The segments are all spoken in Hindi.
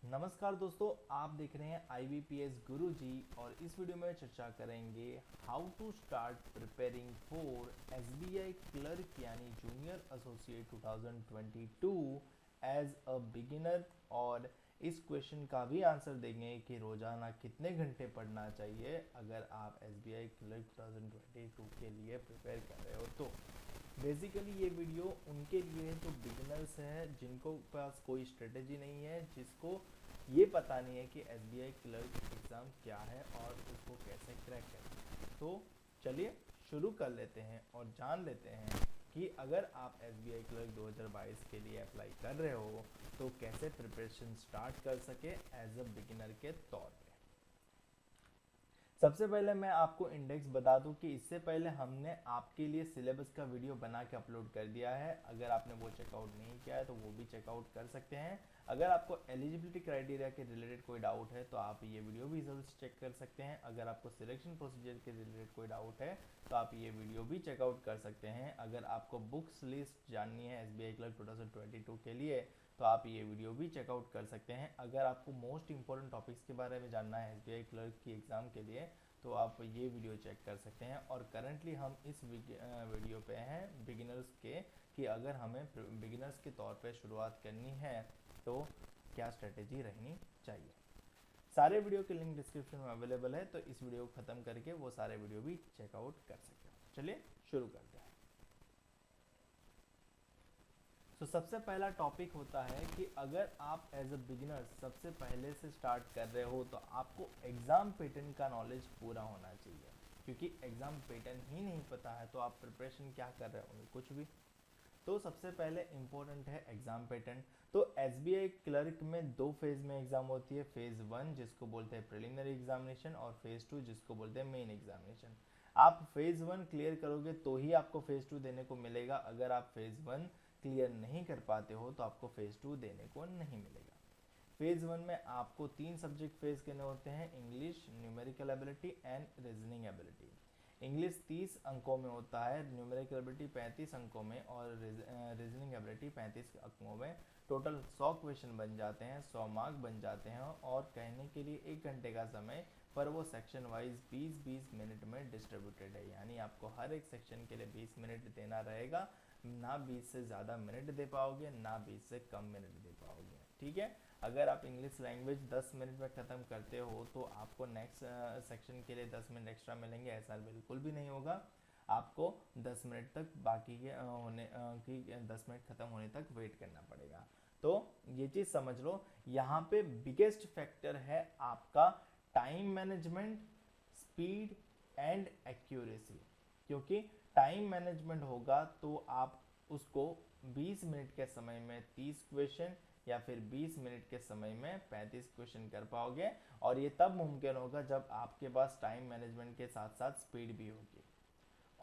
नमस्कार दोस्तों, आप देख रहे हैं IBPS गुरु जी और इस वीडियो में चर्चा करेंगे how to start preparing for SBI clerk यानी junior associate 2022 as a beginner. और इस क्वेश्चन का भी आंसर देंगे कि रोजाना कितने घंटे पढ़ना चाहिए अगर आप SBI क्लर्क 2022 के लिए प्रिपेयर कर रहे हो। तो बेसिकली ये वीडियो उनके लिए है जो बिगिनर्स हैं, जिनको पास कोई स्ट्रेटेजी नहीं है, जिसको ये पता नहीं है कि SBI क्लर्क एग्ज़ाम क्या है और उसको कैसे क्रैक करें। तो चलिए शुरू कर लेते हैं और जान लेते हैं कि अगर आप SBI क्लर्क 2022 के लिए अप्लाई कर रहे हो तो कैसे प्रिपरेशन स्टार्ट कर सके एज अ बिगिनर के तौर पे। सबसे पहले मैं आपको इंडेक्स बता दूं कि इससे पहले हमने आपके लिए सिलेबस का वीडियो बना के अपलोड कर दिया है। अगर आपने वो चेकआउट नहीं किया है तो वो भी चेकआउट कर सकते हैं। अगर आपको एलिजिबिलिटी क्राइटेरिया के रिलेटेड कोई डाउट है तो आप ये वीडियो भी जरूर चेक कर सकते हैं। अगर आपको सिलेक्शन प्रोसीजर के रिलेटेड कोई डाउट है तो आप ये वीडियो भी चेकआउट कर सकते हैं। अगर आपको बुक्स लिस्ट जाननी है SBI क्लर्क 2022 के लिए तो आप ये वीडियो भी चेकआउट कर सकते हैं। अगर आपको मोस्ट इंपॉर्टेंट टॉपिक्स के बारे में जानना है SBI क्लर्क की एग्ज़ाम के लिए तो आप ये वीडियो चेक कर सकते हैं। और करंटली हम इस वीडियो पे हैं बिगिनर्स के, कि अगर हमें बिगिनर्स के तौर पे शुरुआत करनी है तो क्या स्ट्रेटेजी रहनी चाहिए। सारे वीडियो के लिंक डिस्क्रिप्शन में अवेलेबल है, तो इस वीडियो को ख़त्म करके वो सारे वीडियो भी चेकआउट कर सकते हो। चलिए शुरू करते हैं। तो सबसे पहला टॉपिक होता है कि अगर आप एज अ बिगिनर सबसे पहले से स्टार्ट कर रहे हो तो आपको एग्ज़ाम पैटर्न का नॉलेज पूरा होना चाहिए, क्योंकि एग्ज़ाम पैटर्न ही नहीं पता है तो आप प्रिपरेशन क्या कर रहे होंगे, कुछ भी। तो सबसे पहले इम्पोर्टेंट है एग्ज़ाम पैटर्न। तो SBI क्लर्क में दो फेज़ में एग्ज़ाम होती है, फेज़ 1 जिसको बोलते हैं प्रिलिमिनरी एग्जामिनेशन और फेज़ 2 जिसको बोलते हैं मेन एग्जामिनेशन। आप फेज़ 1 क्लियर करोगे तो ही आपको फेज़ 2 देने को मिलेगा। अगर आप फेज़ 1 क्लियर नहीं कर पाते हो तो आपको फेज़ 2 देने को नहीं मिलेगा। फेज़ 1 में आपको 3 सब्जेक्ट फेस करने होते हैं, English, numerical ability and reasoning ability. English 30 अंकों में होता है, न्यूमेरिकल एबिलिटी 35 अंकों में और रीजनिंग एबिलिटी 35 अंकों में। टोटल 100 क्वेश्चन बन जाते हैं, 100 मार्क बन जाते हैं और कहने के लिए 1 घंटे का समय, पर वो सेक्शन वाइज 20-20 मिनट में डिस्ट्रीब्यूटेड है। यानी आपको हर एक सेक्शन के लिए 20 मिनट देना रहेगा। ना 20 से ज़्यादा मिनट दे पाओगे, ना 20 से कम मिनट दे पाओगे। ठीक है। अगर आप इंग्लिश लैंग्वेज 10 मिनट में ख़त्म करते हो तो आपको नेक्स्ट सेक्शन के लिए 10 मिनट एक्स्ट्रा मिलेंगे, ऐसा बिल्कुल भी नहीं होगा। आपको 10 मिनट तक बाकी के होने की 10 मिनट ख़त्म होने तक वेट करना पड़ेगा। तो ये चीज़ समझ लो, यहाँ पे बिगेस्ट फैक्टर है आपका time management, speed and accuracy. क्योंकि टाइम मैनेजमेंट होगा तो आप उसको 20 मिनट के समय में 30 क्वेश्चन या फिर 20 मिनट के समय में 35 क्वेश्चन कर पाओगे। और ये तब मुमकिन होगा जब आपके पास टाइम मैनेजमेंट के साथ साथ स्पीड भी होगी।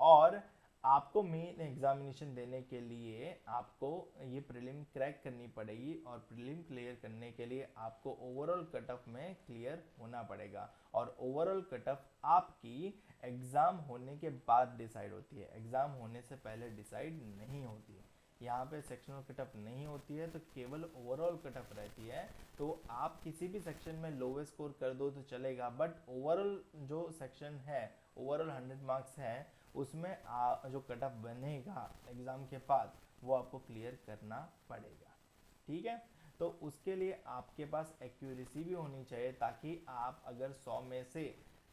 और आपको मेन एग्जामिनेशन देने के लिए आपको ये प्रीलिम क्रैक करनी पड़ेगी और प्रीलिम क्लियर करने के लिए आपको ओवरऑल कट ऑफ में क्लियर होना पड़ेगा। और ओवरऑल कट ऑफ आपकी एग्ज़ाम होने के बाद डिसाइड होती है, एग्ज़ाम होने से पहले डिसाइड नहीं होती है। यहाँ पे सेक्शनल कट ऑफ नहीं होती है, तो केवल ओवरऑल कट ऑफ रहती है। तो आप किसी भी सेक्शन में लोवेस्ट स्कोर कर दो तो चलेगा, बट ओवरऑल जो सेक्शन है, ओवरऑल 100 मार्क्स है, उसमें जो कट ऑफ बनेगा एग्ज़ाम के बाद वो आपको क्लियर करना पड़ेगा। ठीक है। तो उसके लिए आपके पास एक्यूरेसी भी होनी चाहिए, ताकि आप अगर 100 में से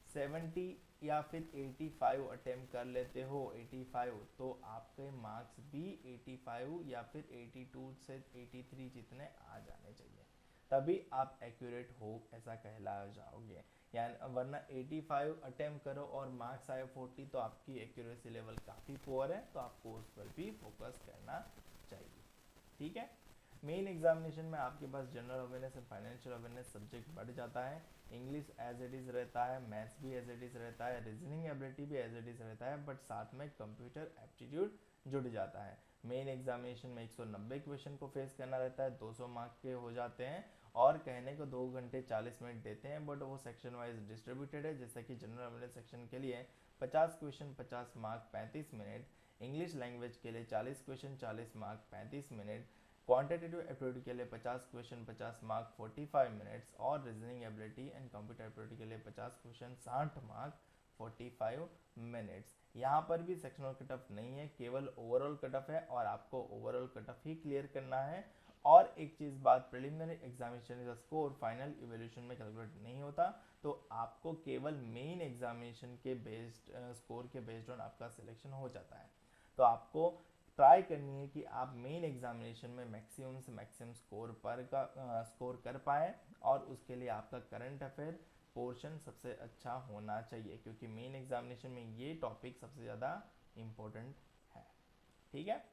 70 या फिर 85 अटेम्प्ट कर लेते हो, 85, तो आपके मार्क्स भी 85 या फिर 82 से 83 जितने आ जाने चाहिए, तभी आप एक्यूरेट हो ऐसा कहला जाओगे। यानी वरना 85 अटेम्प्ट करो और मार्क्स आए 40 तो आपकी एक्यूरेसी लेवल काफ़ी पुअर है, तो आपको उस पर भी फोकस करना चाहिए। ठीक है। मेन एग्जामिनेशन में आपके पास general awareness and financial awareness subject बढ़ जाता है, इंग्लिश एज इट इज़ रहता है, मैथ्स भी एज इट इज़ रहता है, रीजनिंग एबिलिटी भी एज इट इज़ रहता है, बट साथ में कंप्यूटर एप्टीट्यूड जुड़ जाता है। मेन एग्जामिनेशन में 190 क्वेश्चन को फेस करना रहता है, 200 मार्क के हो जाते हैं और कहने को 2 घंटे 40 मिनट देते हैं, बट वो सेक्शन वाइज डिस्ट्रीब्यूटेड है। जैसे कि जनरल अवेयरनेस सेक्शन के लिए 50 question 50 mark 35 minute, English language के लिए 40 question 40 mark 35 minute, quantitative aptitude के लिए 50 क्वेश्चन 50 मार्क 45 मिनट्स, और reasoning ability and computer aptitude के लिए 50 क्वेश्चन 60 मार्क 45 मिनट्स। यहाँ पर भी सेक्शनल कट ऑफ नहीं है, केवल ओवरऑल कट ऑफ है और आपको ओवरऑल कट ऑफ ही क्लियर करना है। और एक चीज बात, प्रिलिमिनरी एग्जामिनेशन का स्कोर फाइनल इवैल्यूएशन में कैलकुलेट नहीं होता, तो आपको केवल मेन एग्जामिनेशन के बेस्ड स्कोर के बेस्ड ऑन आपका सिलेक्शन हो जाता है। तो आपको ट्राई करनी है कि आप मेन एग्जामिनेशन में मैक्सिमम से मैक्सिमम स्कोर कर पाए, और उसके लिए आपका करंट अफेयर पोर्शन सबसे अच्छा होना चाहिए, क्योंकि मेन एग्जामिनेशन में ये टॉपिक सबसे ज़्यादा इम्पोर्टेंट है। ठीक है,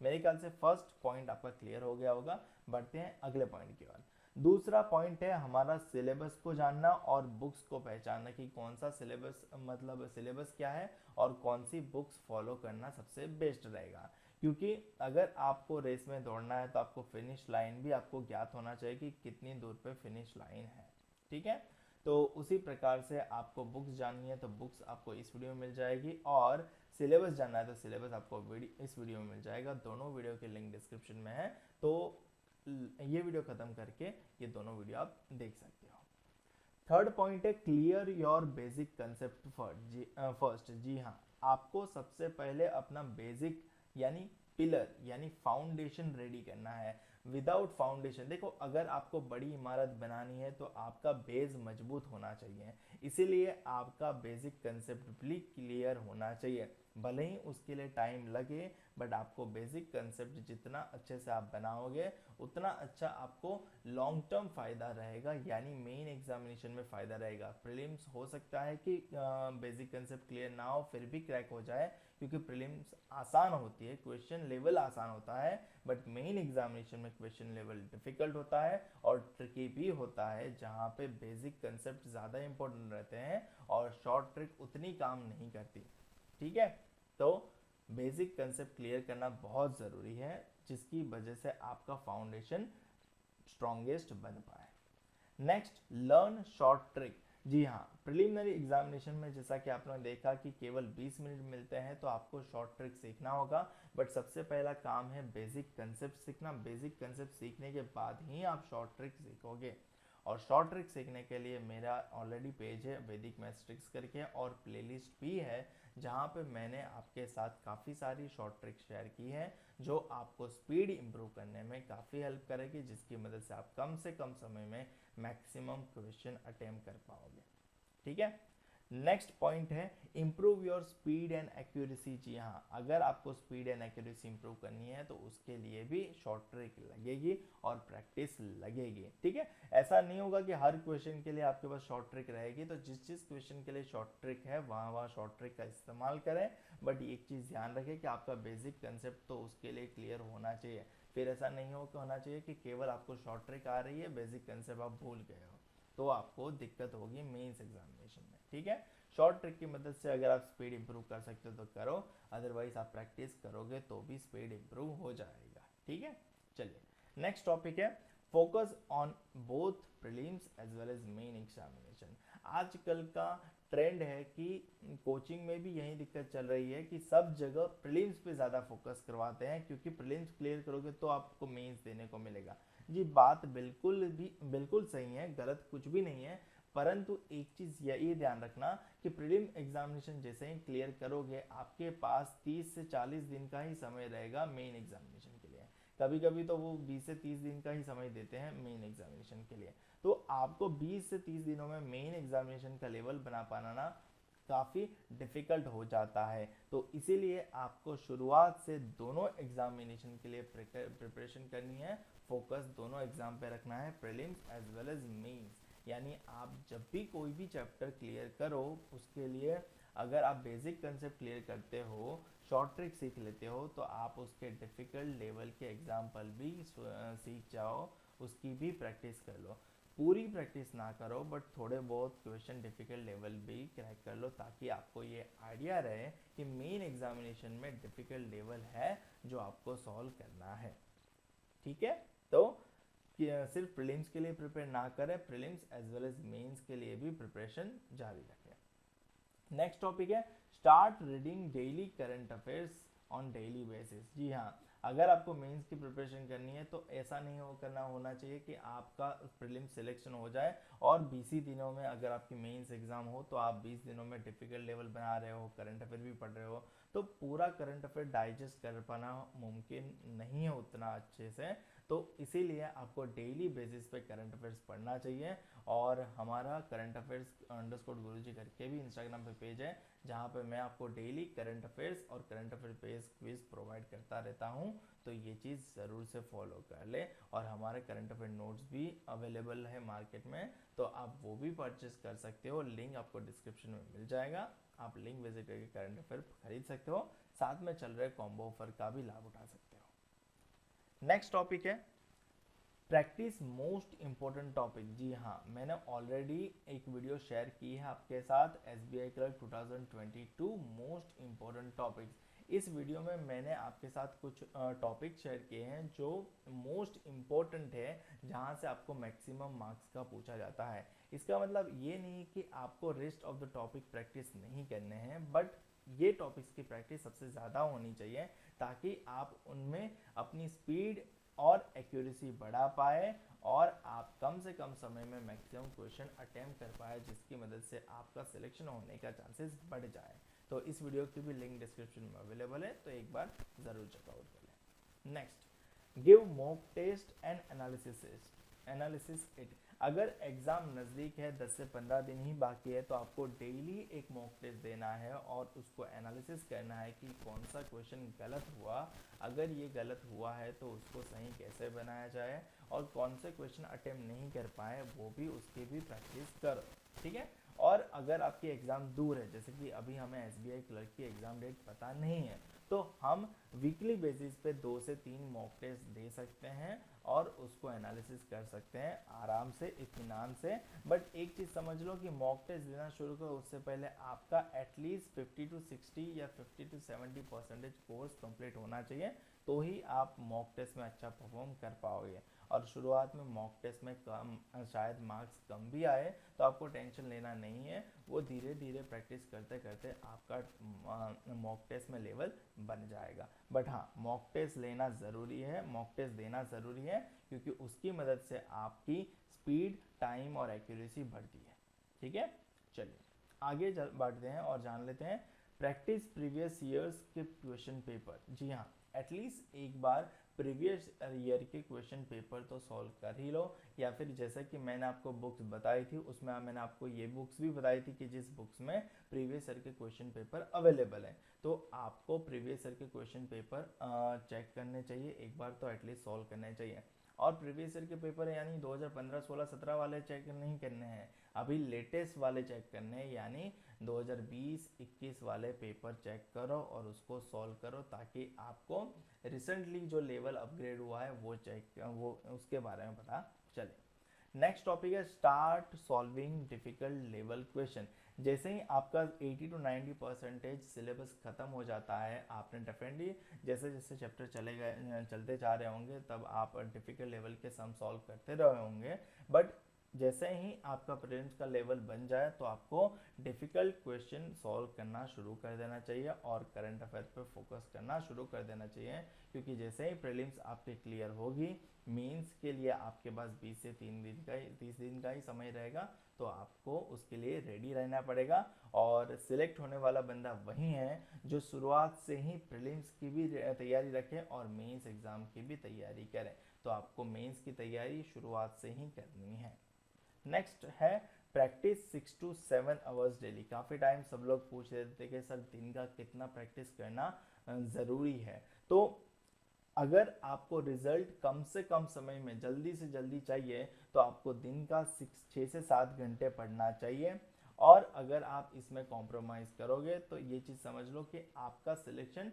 मेरे ख्याल से फर्स्ट पॉइंट आपका क्लियर हो गया होगा। बढ़ते हैं अगले पॉइंट की ओर। दूसरा पॉइंट है हमारा सिलेबस को जानना और बुक्स को पहचानना कि कौन सा सिलेबस, मतलब सिलेबस क्या है और कौन सी बुक्स फॉलो करना सबसे बेस्ट रहेगा। क्योंकि अगर आपको रेस में दौड़ना है तो आपको फिनिश लाइन भी आपको ज्ञात होना चाहिए कि कितनी दूर पे फिनिश लाइन है। ठीक है, तो उसी प्रकार से आपको बुक्स जाननी है तो बुक्स आपको इस वीडियो में मिल जाएगी, और सिलेबस जानना है तो सिलेबस आपको इस वीडियो में मिल जाएगा। दोनों वीडियो के लिंक डिस्क्रिप्शन में है, तो ये वीडियो खत्म करके ये दोनों वीडियो आप देख सकते हो। थर्ड पॉइंट है clear your basic concept first. जी हाँ, आपको सबसे पहले अपना बेसिक यानी पिलर यानी फाउंडेशन रेडी करना है। विदाउट फाउंडेशन, देखो अगर आपको बड़ी इमारत बनानी है तो आपका बेस मजबूत होना चाहिए, इसीलिए आपका बेसिक कंसेप्ट भी क्लियर होना चाहिए। भले ही उसके लिए टाइम लगे, बट आपको बेसिक कंसेप्ट जितना अच्छे से आप बनाओगे उतना अच्छा आपको लॉन्ग टर्म फायदा रहेगा, यानी मेन एग्जामिनेशन में फायदा रहेगा। प्रीलिम्स हो सकता है कि बेसिक कंसेप्ट क्लियर ना हो फिर भी क्रैक हो जाए, क्योंकि प्रीलिम्स आसान होती है, क्वेश्चन लेवल आसान होता है, बट मेन एग्जामिनेशन में क्वेश्चन लेवल डिफिकल्ट होता है और ट्रिकी भी होता है, जहाँ पे बेसिक कंसेप्ट ज़्यादा इंपॉर्टेंट रहते हैं और शॉर्ट ट्रिक उतनी काम नहीं करती। ठीक है, तो बेसिक कंसेप्ट क्लियर करना बहुत ज़रूरी है, जिसकी वजह से आपका फाउंडेशन स्ट्रॉन्गेस्ट बन पाए। Next, learn short trick. जी हाँ, प्रिलिमिनरी एग्जामिनेशन में जैसा कि आपने देखा कि केवल 20 मिनट मिलते हैं, तो आपको शॉर्ट ट्रिक सीखना होगा, बट सबसे पहला काम है बेसिक कंसेप्ट सीखना। बेसिक कंसेप्ट सीखने के बाद ही आप शॉर्ट ट्रिक सीखोगे, और शॉर्ट ट्रिक सीखने के लिए मेरा ऑलरेडी पेज है वैदिक मैथ्स ट्रिक्स करके, और प्लेलिस्ट भी है जहाँ पे मैंने आपके साथ काफ़ी सारी शॉर्ट ट्रिक शेयर की है, जो आपको स्पीड इंप्रूव करने में काफ़ी हेल्प करेगी, जिसकी मदद से आप कम से कम समय में मैक्सिमम क्वेश्चन अटेम्प्ट कर पाओगे। ठीक है, नेक्स्ट पॉइंट है improve your speed and accuracy. जी हाँ, अगर आपको स्पीड एंड एक्यूरेसी इंप्रूव करनी है तो उसके लिए भी शॉर्ट ट्रिक लगेगी और प्रैक्टिस लगेगी। ठीक है, ऐसा नहीं होगा कि हर क्वेश्चन के लिए आपके पास शॉर्ट ट्रिक रहेगी, तो जिस जिस क्वेश्चन के लिए शॉर्ट ट्रिक है वहाँ वहाँ शॉर्ट ट्रिक का इस्तेमाल करें, बट एक चीज़ ध्यान रखें कि आपका बेसिक कंसेप्ट तो उसके लिए क्लियर होना चाहिए। फिर ऐसा नहीं होना चाहिए कि केवल आपको शॉर्ट ट्रिक आ रही है, बेसिक कंसेप्ट आप भूल गए हो, तो आपको दिक्कत होगी मेंस एग्जामिनेशन में। ठीक है, शॉर्ट ट्रिक की मदद से अगर आप स्पीड इंप्रूव कर सकते हो तो करो, अदरवाइज आप प्रैक्टिस करोगे तो भी स्पीड इंप्रूव हो जाएगा। ठीक है, चलिए नेक्स्ट टॉपिक है focus on both prelims as well as main examination. आजकल का ट्रेंड है कि कोचिंग में भी यही दिक्कत चल रही है कि सब जगह प्रीलिम्स पे ज़्यादा फोकस करवाते हैं, क्योंकि प्रीलिम्स क्लियर करोगे तो आपको मेंस देने को मिलेगा। जी बात बिल्कुल सही है, गलत कुछ भी नहीं है, परंतु एक चीज़ ये ध्यान रखना कि प्रीलिम एग्जामिनेशन जैसे ही क्लियर करोगे आपके पास 30 से 40 दिन का ही समय रहेगा मेन एग्जामिनेशन के लिए। कभी कभी तो वो 20 से 30 दिन का ही समय देते हैं मेन एग्जामिनेशन के लिए, तो आपको 20 से 30 दिनों में मेन एग्जामिनेशन का लेवल बना पाना ना काफ़ी डिफ़िकल्ट हो जाता है। तो इसीलिए आपको शुरुआत से दोनों एग्जामिनेशन के लिए प्रिपरेशन करनी है, फोकस दोनों एग्जाम पे रखना है, prelims as well as mains. यानी आप जब भी कोई भी चैप्टर क्लियर करो, उसके लिए अगर आप बेसिक कंसेप्ट क्लियर करते हो, शॉर्ट ट्रिक सीख लेते हो, तो आप उसके डिफ़िकल्ट लेवल के एग्जाम्पल भी सीख जाओ, उसकी भी प्रैक्टिस कर लो। पूरी प्रैक्टिस ना करो, बट थोड़े बहुत क्वेश्चन डिफिकल्ट लेवल भी क्रैक कर लो, ताकि आपको ये आइडिया रहे कि मेन एग्जामिनेशन में डिफिकल्ट लेवल है जो आपको सॉल्व करना है। ठीक है, तो सिर्फ प्रीलिम्स के लिए प्रिपेयर ना करें, prelims as well as mains के लिए भी प्रिपरेशन जारी रखें। नेक्स्ट टॉपिक है start reading daily current affairs on daily basis. जी हाँ, अगर आपको मेंस की प्रिपरेशन करनी है तो ऐसा नहीं होना चाहिए कि आपका प्रीलिम सिलेक्शन हो जाए और 20 ही दिनों में अगर आपकी मेंस एग्जाम हो तो आप 20 दिनों में डिफिकल्ट लेवल बना रहे हो, करंट अफेयर भी पढ़ रहे हो, तो पूरा करंट अफेयर डाइजेस्ट कर पाना मुमकिन नहीं है उतना अच्छे से। तो इसीलिए आपको डेली बेसिस पे करंट अफेयर्स पढ़ना चाहिए। और हमारा करंट अफेयर्स अंडरस्कोर गुरुजी करके भी इंस्टाग्राम पे पेज है, जहाँ पे मैं आपको डेली करंट अफेयर्स और current affair based quiz provide करता रहता हूँ। तो ये चीज़ ज़रूर से फॉलो कर ले। और हमारे करंट अफेयर नोट्स भी अवेलेबल है मार्केट में, तो आप वो भी परचेस कर सकते हो, लिंक आपको डिस्क्रिप्शन में मिल जाएगा। आप लिंक विजिट करके करंट अफेयर खरीद सकते हो, साथ में चल रहे कॉम्बो ऑफर का भी लाभ उठा सकते हो। नेक्स्ट टॉपिक है प्रैक्टिस मोस्ट इम्पोर्टेंट टॉपिक। जी हाँ, मैंने ऑलरेडी एक वीडियो शेयर की है आपके साथ, SBI clerk 2022 most important topics. इस वीडियो में मैंने आपके साथ कुछ टॉपिक शेयर किए हैं जो मोस्ट इम्पोर्टेंट है, जहाँ से आपको मैक्सिमम मार्क्स का पूछा जाता है। इसका मतलब ये नहीं कि आपको rest of the topic practice नहीं करने हैं, बट ये टॉपिक्स की प्रैक्टिस सबसे ज़्यादा होनी चाहिए, ताकि आप उनमें अपनी स्पीड और एक्यूरेसी बढ़ा पाए और आप कम से कम समय में मैक्सिमम क्वेश्चन अटेम्प्ट कर पाए, जिसकी मदद से आपका सिलेक्शन होने का चांसेस बढ़ जाए। तो इस वीडियो की भी लिंक डिस्क्रिप्शन में अवेलेबल है, तो एक बार ज़रूर चेकआउट कर लें। Next, give mock test and analysis it. अगर एग्ज़ाम नज़दीक है, 10 से 15 दिन ही बाकी है, तो आपको डेली एक मॉक टेस्ट देना है और उसको एनालिसिस करना है कि कौन सा क्वेश्चन गलत हुआ, अगर ये गलत हुआ है तो उसको सही कैसे बनाया जाए, और कौन से क्वेश्चन अटेम्प्ट नहीं कर पाए वो भी उसकी भी प्रैक्टिस करो, ठीक है। और अगर आपकी एग्ज़ाम दूर है, जैसे कि अभी हमें SBI क्लर्क की एग्ज़ाम डेट पता नहीं है, तो हम वीकली बेसिस पे 2 से 3 मॉक टेस्ट दे सकते हैं और उसको एनालिसिस कर सकते हैं आराम से, इत्मीनान से। बट एक चीज़ समझ लो कि मॉक टेस्ट देना शुरू करो उससे पहले आपका एटलीस्ट 50 to 60 या 50 to 70% कोर्स कंप्लीट होना चाहिए, तो ही आप मॉक टेस्ट में अच्छा परफॉर्म कर पाओगे। और शुरुआत में मॉक टेस्ट में कम शायद मार्क्स कम भी आए तो आपको टेंशन लेना नहीं है, वो धीरे धीरे प्रैक्टिस करते करते आपका मॉक टेस्ट में लेवल बन जाएगा। बट हाँ, मॉक टेस्ट लेना ज़रूरी है, मॉक टेस्ट देना ज़रूरी है, क्योंकि उसकी मदद से आपकी स्पीड, टाइम और एक्यूरेसी बढ़ती है, ठीक है। चलिए आगे बढ़ते हैं और जान लेते हैं प्रैक्टिस प्रीवियस ईयर्स के क्वेश्चन पेपर। जी हाँ, एटलीस्ट एक बार प्रीवियस ईयर के क्वेश्चन पेपर तो सॉल्व कर ही लो, या फिर जैसा कि मैंने आपको बुक्स बताई थी उसमें मैंने आपको ये बुक्स भी बताई थी कि जिस बुक्स में प्रीवियस ईयर के क्वेश्चन पेपर अवेलेबल है, तो आपको प्रीवियस ईयर के क्वेश्चन पेपर चेक करने चाहिए, एक बार तो एटलीस्ट सॉल्व करने चाहिए। और प्रीवियस ईयर के पेपर यानी 2015, 16, 17 वाले चेक नहीं करने हैं, अभी लेटेस्ट वाले चेक करने हैं, यानी 2020, 21 वाले पेपर चेक करो और उसको सॉल्व करो, ताकि आपको रिसेंटली जो लेवल अपग्रेड हुआ है वो उसके बारे में पता चले। नेक्स्ट टॉपिक है start solving difficult level question. जैसे ही आपका 80 to 90% सिलेबस खत्म हो जाता है, आपने डेफिनेटली जैसे जैसे चैप्टर चलते जा रहे होंगे तब आप डिफिकल्ट लेवल के सम सॉल्व करते रहे होंगे, बट जैसे ही आपका प्रीलिम्स का लेवल बन जाए तो आपको डिफ़िकल्ट क्वेश्चन सॉल्व करना शुरू कर देना चाहिए और करंट अफेयर पे फोकस करना शुरू कर देना चाहिए, क्योंकि जैसे ही प्रीलिम्स आपके क्लियर होगी, मेंस के लिए आपके पास 20 से 30 दिन का ही समय रहेगा, तो आपको उसके लिए रेडी रहना पड़ेगा। और सिलेक्ट होने वाला बंदा वही है जो शुरुआत से ही प्रीलिम्स की भी तैयारी रखे और मेंस एग्ज़ाम की भी तैयारी करें। तो आपको मेंस की तैयारी शुरुआत से ही करनी है। नेक्स्ट है प्रैक्टिस 6 to 7 आवर्स डेली। काफ़ी टाइम सब लोग पूछ रहे थे कि सर दिन का कितना प्रैक्टिस करना ज़रूरी है। तो अगर आपको रिजल्ट कम से कम समय में जल्दी से जल्दी चाहिए तो आपको दिन का 6 से 7 घंटे पढ़ना चाहिए। और अगर आप इसमें कॉम्प्रोमाइज़ करोगे तो ये चीज़ समझ लो कि आपका सिलेक्शन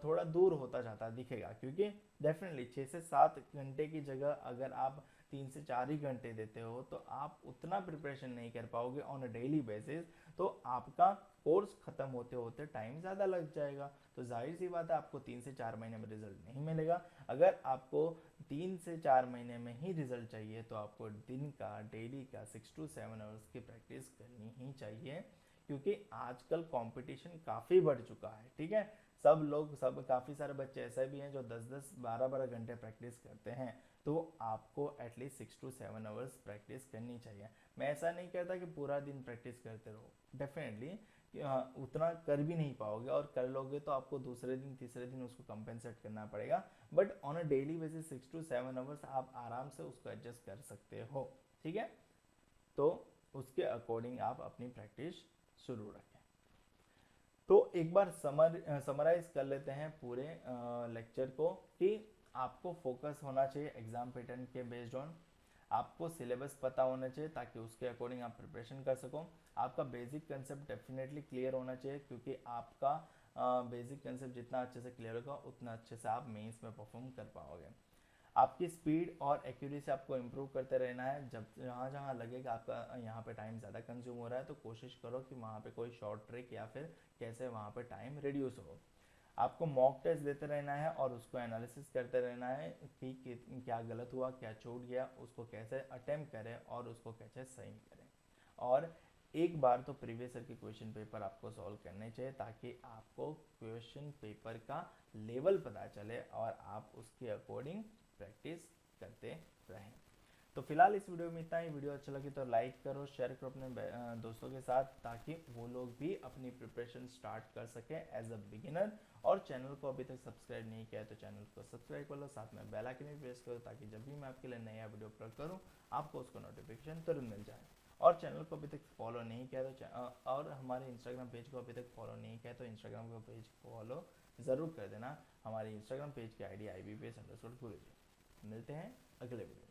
थोड़ा दूर होता जाता दिखेगा, क्योंकि डेफिनेटली 6 से 7 घंटे की जगह अगर आप 3 से 4 ही घंटे देते हो तो आप उतना प्रिपरेशन नहीं कर पाओगे ऑन अ डेली बेसिस, तो आपका कोर्स ख़त्म होते होते टाइम ज़्यादा लग जाएगा। तो जाहिर सी बात है आपको 3 से 4 महीने में रिजल्ट नहीं मिलेगा। अगर आपको 3 से 4 महीने में ही रिजल्ट चाहिए तो आपको दिन का डेली का 6 to 7 आवर्स की प्रैक्टिस करनी ही चाहिए, क्योंकि आजकल कंपटीशन काफ़ी बढ़ चुका है, ठीक है। सब काफ़ी सारे बच्चे ऐसे भी हैं जो 10-10 12-12 घंटे प्रैक्टिस करते हैं। तो आपको एटलीस्ट 6 to 7 आवर्स प्रैक्टिस करनी चाहिए। मैं ऐसा नहीं कहता कि पूरा दिन प्रैक्टिस करते रहो, डेफिनेटली उतना कर भी नहीं पाओगे, और कर लोगे तो आपको दूसरे दिन तीसरे दिन उसको कंपेंसेट करना पड़ेगा। But on a daily basis 6 to 7 hours आप आराम से उसको एडजस्ट कर सकते हो, ठीक है। तो उसके अकॉर्डिंग आप अपनी प्रैक्टिस शुरू रखें। तो एक बार समराइज कर लेते हैं पूरे लेक्चर को, कि आपको फोकस होना चाहिए एग्जाम पैटर्न के बेस्ड ऑन, आपको सिलेबस पता होना चाहिए ताकि उसके अकॉर्डिंग आप प्रिपरेशन कर सको। आपका बेसिक कंसेप्ट डेफिनेटली क्लियर होना चाहिए, क्योंकि आपका बेसिक कंसेप्ट जितना अच्छे से क्लियर होगा उतना अच्छे से आप मेंस में परफॉर्म कर पाओगे। आपकी स्पीड और एक्यूरेसी आपको इम्प्रूव करते रहना है। जब जहाँ जहाँ लगे कि आपका यहाँ पे टाइम ज़्यादा कंज्यूम हो रहा है, तो कोशिश करो कि वहाँ पे कोई शॉर्ट ट्रिक या फिर कैसे वहाँ पे टाइम रिड्यूस हो। आपको मॉक टेस्ट देते रहना है और उसको एनालिसिस करते रहना है कि क्या गलत हुआ, क्या छूट गया, उसको कैसे अटेम्प्ट करें और उसको कैसे सही करें। और एक बार तो प्रीवियस ईयर के क्वेश्चन पेपर आपको सॉल्व करने चाहिए, ताकि आपको क्वेश्चन पेपर का लेवल पता चले और आप उसके अकॉर्डिंग प्रैक्टिस करते रहें। तो फिलहाल इस वीडियो में इतना ही। वीडियो अच्छा लगे तो लाइक करो, शेयर करो अपने दोस्तों के साथ, ताकि वो लोग भी अपनी प्रिपरेशन स्टार्ट कर सकें एज अ बिगिनर। और चैनल को अभी तक सब्सक्राइब नहीं किया है तो चैनल को सब्सक्राइब कर लो, साथ में बेल आइकन भी प्रेस करो, ताकि जब भी मैं आपके लिए नया वीडियो अपलोड करूँ आपको उसको नोटिफिकेशन तुरंत मिल जाए। और चैनल को अभी तक फॉलो नहीं किया तो और हमारे इंस्टाग्राम पेज को अभी तक फॉलो नहीं किया तो इंस्टाग्राम का पेज फॉलो ज़रूर कर देना। हमारी इंस्टाग्राम पेज की आईडी IBPS_गुरुजी। मिलते हैं अगले वीडियो।